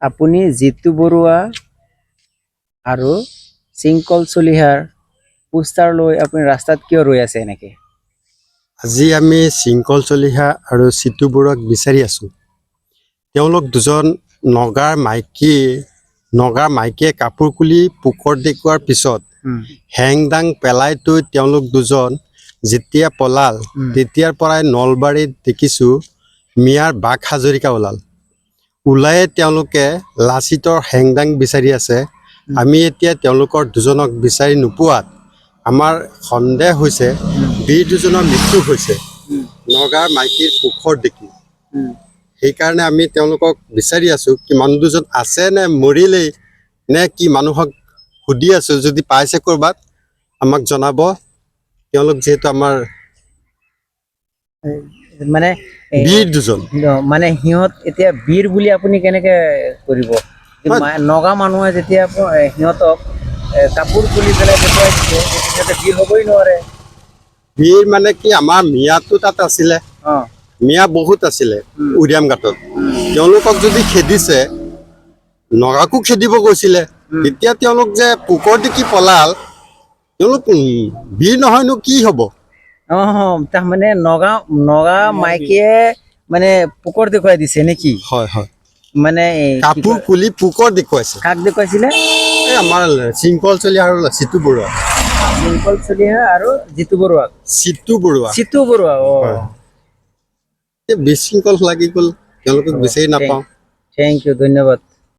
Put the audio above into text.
আপুনি জিতু বৰুৱা আৰু চিংকল চলিহাৰ পোষ্টাৰ লৈ আপুনি ৰাস্তাত কিয় ৰৈ আছে এনেকে? আজি আমি চিংকল চলিহা আৰু চিতু বৰুৱাক বিচাৰি আছোঁ। তেওঁলোক দুজন নগাৰ মাইকীয়ে কাপোৰ খুলি পোকৰ দেখুওৱাৰ পিছত হেংদাং পেলাই থৈ তেওঁলোক দুজন যেতিয়া পলাল তেতিয়াৰ পৰাই নলবাৰীত দেখিছোঁ মিয়াৰ বাঘ হাজৰিকা ওলায়ে তেওঁলোকে লাচিতৰ হেংদাং বিচাৰি আছে। আমি এতিয়া তেওঁলোকৰ দুজনক বিচাৰি নোপোৱাত আমাৰ সন্দেহ হৈছে বীৰ দুজনৰ মৃত্যু হৈছে নগাৰ মাইকীৰ পোকৰ দেখি। সেইকাৰণে আমি তেওঁলোকক বিচাৰি আছোঁ কি মানুহ দুজন আছে নে মৰিলেই নে কি, মানুহক সুধি আছোঁ। যদি পাইছে ক'ৰবাত আমাক জনাব। তেওঁলোক যিহেতু আমাৰ মানে বীৰ দুজন। মানে সিহঁত এতিয়া বীৰ বুলি আপুনি কেনেকে কৰিব? নগা মানুহে যেতিয়া সিহঁতক কাপোৰ খুলি পেলাই দেখুৱাই দিছে, সিহঁতে বীৰ হ'বই নোৱাৰে। বীৰ মানে কি, আমাৰ মিয়াটো তাত আছিলে, মিয়া বহুত আছিলে উৰিয়াম ঘাটত। তেওঁলোকক যদি খেদিছে, নগাকো খেদিব গৈছিলে, তেতিয়া তেওঁলোক যে পোকৰ দেখি পলাল, তেওঁলোক বীৰ নহয়নো কি হ'ব? তাৰমানে নগা মাইকীয়ে মানে পোকৰ দেখুৱাই দিছে নেকি? হয় হয়, মানে কাপোৰ খুলি পোকৰ দেখুৱাইছে। কাক দেখুৱাইছিলে? এই আমাৰ চিংকল চলিহা আৰু চিতু বৰুৱা। চিংকল চলিহা আৰু জিতু বৰুৱা। চিতু বৰুৱা বিশৃংখল লাগি গ'ল, তেওঁলোকক বিচাৰি নাপাওঁ। থেংক ইউ, ধন্যবাদ।